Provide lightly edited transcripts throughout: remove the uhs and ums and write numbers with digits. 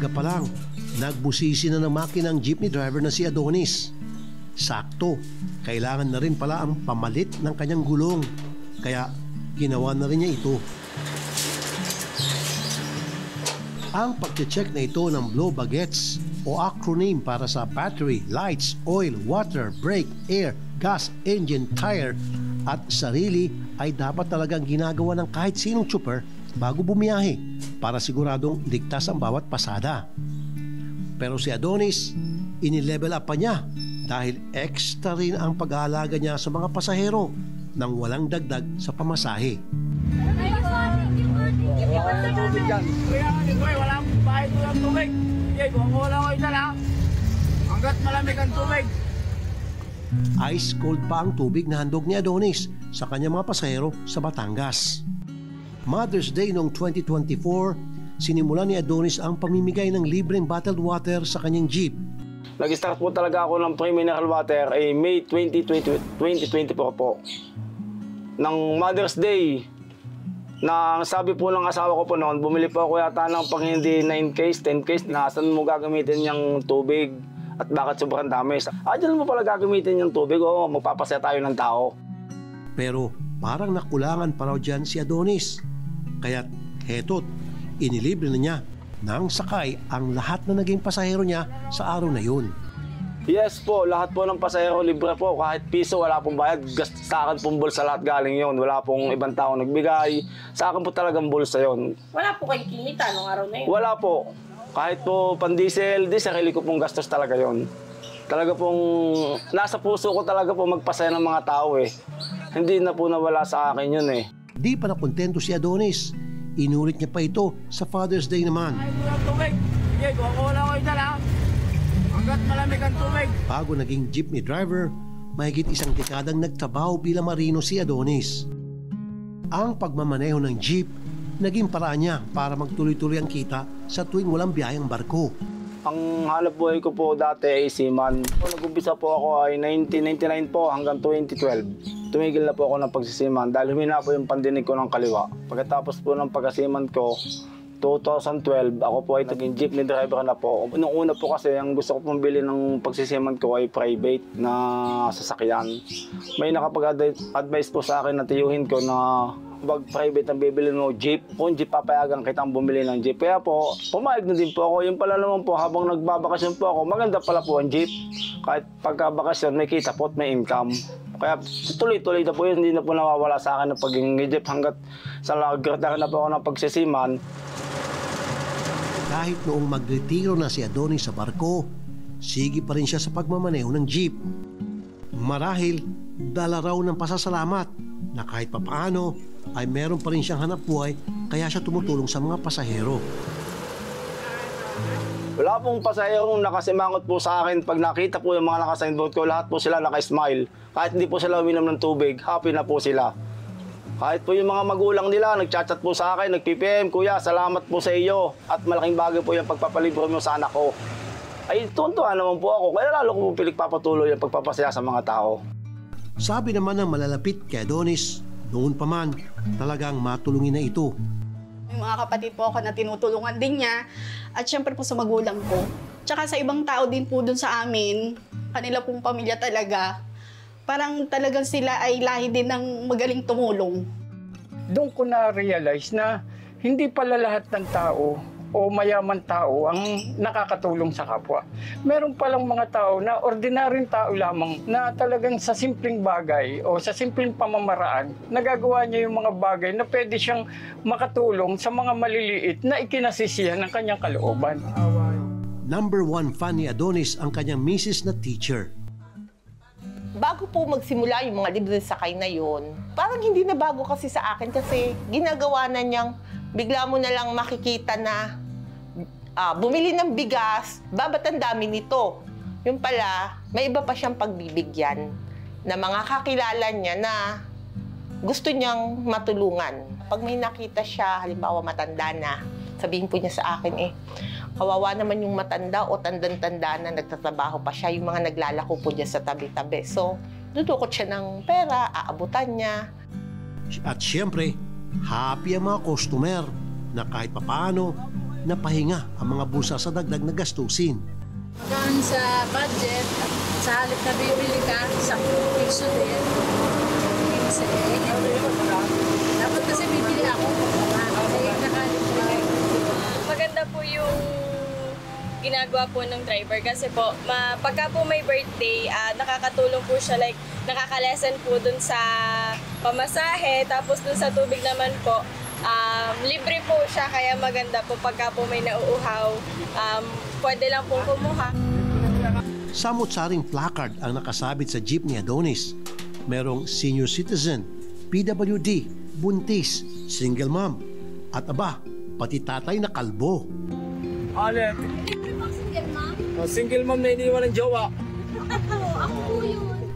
Maaga pa lang, nagbusisi na ng makinang jeepney driver na si Adonis. Sakto, kailangan na rin pala ang pamalit ng kanyang gulong. Kaya ginawa na rin niya ito. Ang pag-check na ito ng blow baguettes o acronym para sa battery, lights, oil, water, brake, air, gas, engine, tire at sarili ay dapat talagang ginagawa ng kahit sinong chopper bago bumiyahe para siguradong ligtas ang bawat pasada. Pero si Adonis, inilevel up pa niya dahil extra rin ang pag-aalaga niya sa mga pasahero nang walang dagdag sa pamasahe. Wala akong bahay ko ng tubig. Kung wala ko isa lang, hanggat malamig ang tubig. Ice cold pa ang tubig na handog ni Adonis sa kanyang mga pasahero sa Batangas. Mother's Day noong 2024, sinimula ni Adonis ang pamimigay ng libreng bottled water sa kanyang jeep. Nag-start po talaga ako ng free mineral water ay May 2024 po. Nang Mother's Day, na sabi po ng asawa ko po noon, bumili po ako yata ng pang hindi 9 case, 10 case, na saan mo gagamitin yung tubig at bakit sobrang dami. Diyan mo pala gagamitin yung tubig o magpapasaya tayo ng tao. Pero parang nakulangan pa raw dyan si Adonis. Kaya't heto't inilibre na niya nang sakay ang lahat na naging pasahero niya sa araw na yun. Yes po, lahat po ng pasahero libre po. Kahit piso, wala pong bayad. Sa akin pong bulsa lahat galing yon. Wala pong ibang tao nagbigay. Sa akin po talagang bulsa yon. Wala po kayong kinita nung araw na yun? Wala po. Kahit po pan-diesel, sarili ko pong gastos talaga yon. Talaga pong nasa puso ko talaga po magpasaya ng mga tao eh. Hindi na po nawala sa akin yun eh. Di pa nakontento si Adonis. Inulit niya pa ito sa Father's Day naman. Ay, walang tubig. Sige, kung wala ko isa lang, hanggat malamig ang tubig. Bago naging jeepney driver, mahigit isang dekadang nagtrabaho bilang marino si Adonis. Ang pagmamaneho ng jeep, naging paraan niya para magtuloy-tuloy ang kita sa tuwing walang biyayang barko. Ang hanap buhay ko po dati ay seaman. Nag-umpisa po ako ay 1999 po hanggang 2012. Tumigil na po ako ng pagsisiman dahil humina po yung pandinig ko ng kaliwa. Pagkatapos po ng pagkasiman ko, 2012, ako po ay naging jeepney driver na po. Noong una po kasi, ang gusto ko pong bilhin ng pagsisiman ko ay private na sasakyan. May nakapag-advise po sa akin na tiyuhin ko na wag private ang bibili mo jeep. Kung jeep, papayagan kitang bumili ng jeep. Kaya po, pumayag na din po ako. Yung pala naman po, habang nagbabakasyon po ako, maganda pala po ang jeep. Kahit pagkabakasyon, may kita po at may income. Kaya tuloy-tuloy na po yun, hindi na po nawawala sa akin ng pagiging jeep hanggat sa lagratahan na po ako ng pagsisiman. Kahit noong magretiro na si Adonis sa barko, sige pa rin siya sa pagmamaneho ng jeep. Marahil, dala raw ng pasasalamat na kahit papaano ay meron pa rin siyang hanap buhay kaya siya tumutulong sa mga pasahero. Wala pong pasaherong nakasimangot po sa akin. Pag nakita po yung mga nakasignboard ko, lahat po sila naka-smile. Kahit hindi po sila uminom ng tubig, happy na po sila. Kahit po yung mga magulang nila, nagchat-chat po sa akin, nag-PPM, Kuya, salamat po sa iyo. At malaking bagay po yung pagpapalibre mo sa anak ko. Ay, tuntuhan naman po ako. Kaya lalo ko po pinagpapatuloy yung pagpapasaya sa mga tao. Sabi naman ng malalapit kay Adonis, noon pa man, talagang matulungin na ito. May mga kapatid po ako na tinutulungan din niya at syempre po sa magulang ko. Tsaka sa ibang tao din po dun sa amin, kanila pong pamilya talaga. Parang talagang sila ay lahi din ng magaling tumulong. Doon ko na-realize na hindi pala lahat ng tao o mayaman tao ang nakakatulong sa kapwa. Meron palang mga tao na ordinaryong tao lamang na talagang sa simpleng bagay o sa simpleng pamamaraan, nagagawa niya yung mga bagay na pwede siyang makatulong sa mga maliliit na ikinasisihan ng kanyang kalooban. Number 1 fan ni Adonis ang kanyang misis na teacher. Bago po magsimula yung mga libre sakay na yun, parang hindi na bago kasi sa akin kasi ginagawa na niyang bigla mo na lang makikita na bumili ng bigas, babat ang dami nito. Yung pala, may iba pa siyang pagbibigyan na mga kakilala niya na gusto niyang matulungan. Pag may nakita siya, halimbawa matanda na, sabihin po niya sa akin kawawa naman yung matanda o tandang-tanda na nagtatrabaho pa siya, yung mga naglalako po dyan sa tabi-tabi. So, dudukot siya ng pera, aabutan niya. At siyempre, happy ang mga customer na kahit papaano na pahinga ang mga bulsa sa dagdag na gastusin. Hanggang sa budget, at sa halip na bibili ka, 10 piso din. Kasi, dapat kasi bibili ako. Maganda po yung ginagawa po ng driver kasi po, pagka po may birthday, nakakatulong po siya, like nakaka-lessen po dun sa pamasahe, tapos dun sa tubig naman po, libre po siya, kaya maganda po pagka po may nauuhaw, pwede lang pong kumuha. Samot-saring placard ang nakasabit sa jeep ni Adonis. Merong senior citizen, PWD, buntis, single mom, at aba, pati tatay na kalbo. Alin? Single mom na iniwan ng jowa.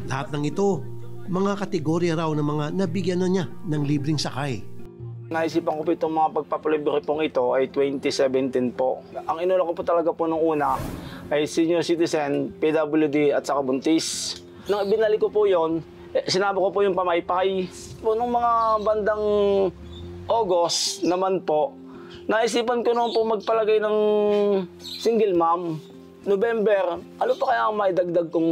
Lahat ng ito, mga kategorya raw ng mga nabigyan na niya ng libreng sakay. Naisipan ko po itong mga pagpapalibre pong ito ay 2017 po. Ang inuna ko po talaga po nung una ay senior citizen, PWD at saka buntis. Nang binalik ko po yon, sinabi ko po yung pamaypay. Po nung mga bandang August naman po, naisipan ko naman po magpalagay ng single mom. November, ano pa kaya ang maidagdag kong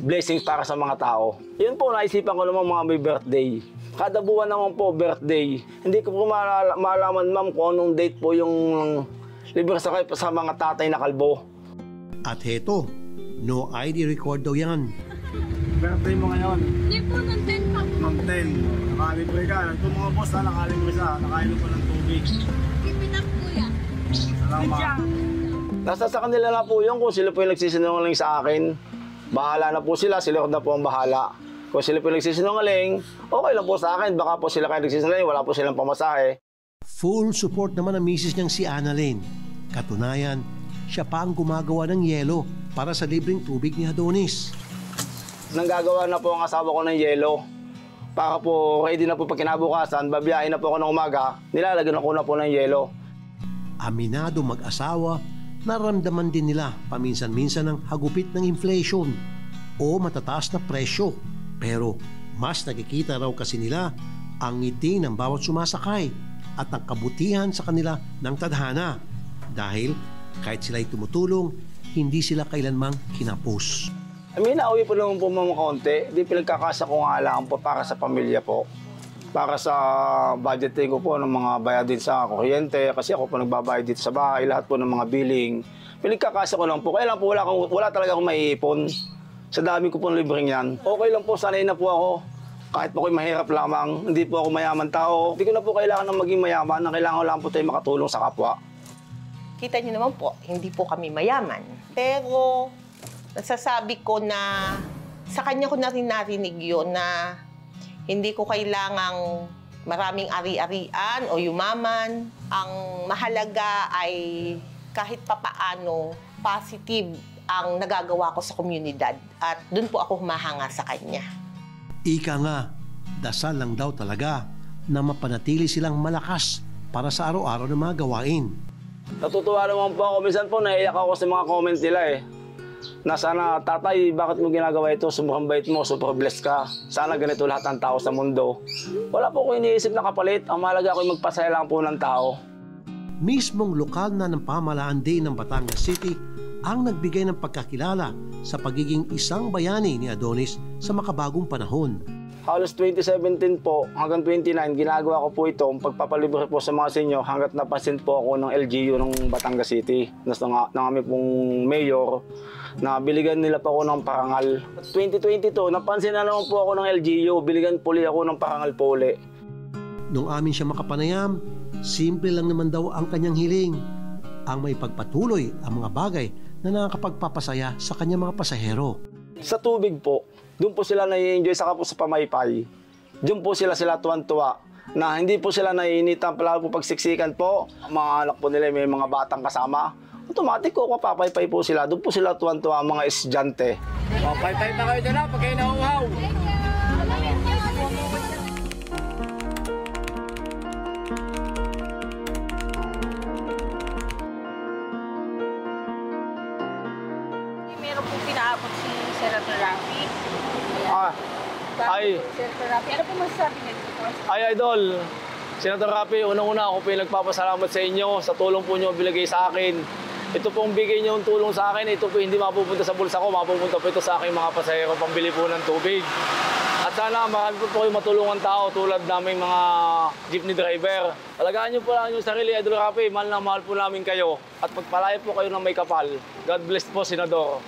blessings para sa mga tao? Yun po, naisipan ko naman mga may birthday. Kada buwan naman po, birthday. Hindi ko po malaman, ma'am, kung anong date po yung libre sakay sa mga tatay na kalbo. At heto, no ID record daw yan. Birthday mo ngayon? Hindi po, ng 10 pa. Ng 10. Nakalibre ka. Kung mga boss na nakalibre sa, nakainom ko ng tubig. Keep it up, kuya. Salamat. Nasa sa kanila na po yun kung sila po yung nagsisinungaling sa akin. Bahala na po sila na po ang bahala. Kung sila po yung nagsisinungaling, okay lang po sa akin. Baka po sila kayo nagsisinungaling, wala po silang pamasahe. Full support naman ang misis niyang si Annalyn. Katunayan, siya pa ang gumagawa ng yelo para sa libreng tubig ni Adonis. Nanggagawa na po ang asawa ko ng yelo. Para po ready na po pag kinabukasan, babiyahin na po ako ng umaga, nilalagyan ako na po ng yelo. Aminado mag-asawa, naramdaman din nila paminsan-minsan ng hagupit ng inflation o matataas na presyo. Pero mas nakikita raw kasi nila ang ngiti ng bawat sumasakay at ang kabutihan sa kanila ng tadhana. Dahil kahit sila'y tumutulong, hindi sila kailanmang kinapos. May nauwi po naman po mga konti. Di pinagkakasa ko nga lang po para sa pamilya po. Para sa budgeting ko po ng mga bayad din sa kuryente. Kasi ako po nagbabayad dito sa bahay. Lahat po ng mga billing. Pinagkakasa ko lang po. Kaya lang po wala talaga akong maiipon. Sa dami ko po ng libreng yan. Okay lang po, sanay na po ako. Kahit po ako'y mahirap lamang. Hindi po ako mayaman tao. Hindi ko na po kailangan ng maging mayaman. Ang kailangan ko lang po tayo makatulong sa kapwa. Kita niyo naman po, hindi po kami mayaman. Pero nasasabi ko na sa kanya ko na rin narinig yun na hindi ko kailangang maraming ari-arian o yumaman. Ang mahalaga ay kahit papaano positive ang nagagawa ko sa komunidad at doon po ako humahanga sa kanya. Ika nga, dasal lang daw talaga na mapanatili silang malakas para sa araw-araw na mga gawain. Natutuwa naman po ako. Minsan po naiiyak ako sa mga comment nila eh. Na sana, tatay, bakit mo ginagawa ito? Sobrang bait mo, super blessed ka. Sana ganito lahat ng tao sa mundo. Wala po ko iniisip na kapalit. Ang mahalaga ko magpasaya lang po ng tao. Mismong lokal na ng pamahalaan din ng Batangas City ang nagbigay ng pagkakilala sa pagiging isang bayani ni Adonis sa makabagong panahon. Halos 2017 po, hanggang 29, ginagawa ko po ito, ang pagpapalibre po sa mga senyo hanggat napasin po ako ng LGU ng Batangas City. Ng aming pong mayor, na biligan nila pa ako ng parangal. 2022, napansin na naman po ako ng LGU, biligan puli ako ng parangal po uli. Nung amin siya makapanayam, simple lang naman daw ang kanyang hiling. Ang may pagpatuloy ang mga bagay na nakakapagpapasaya sa kanyang mga pasahero. Sa tubig po, doon po sila nai-enjoy saka po sa pamaypay. Doon po sila tuwan-tuwa na hindi po sila naiinitan pala po pagsiksikan po. Mga anak po nila may mga batang kasama. Automatic ko papaypay po sila. Doon po sila tuwan-tuwa mga estudyante. Papaypay na kayo dyan pag kayo nauhaw. Meron pong pinaabot si Senator Rafi. Ay. Senator Rafi, ano po masasabi niya dito? Ay, idol. Senator Rapi, unang-una ako po yung nagpapasalamat sa inyo sa tulong po nyo binigay sa akin. Ito pong bigay nyo yung tulong sa akin, ito po hindi mapupunta sa bulsa ko, mapupunta po ito sa aking mga pasahero, pambili po ng tubig. At sana marami po kayo matulungan tao tulad naming mga jeepney driver. Alagaan nyo po lang yung sarili, Idol Rapi, mahal na mahal po namin kayo. At pagpalaya po kayo ng may kapal. God bless po, Senador.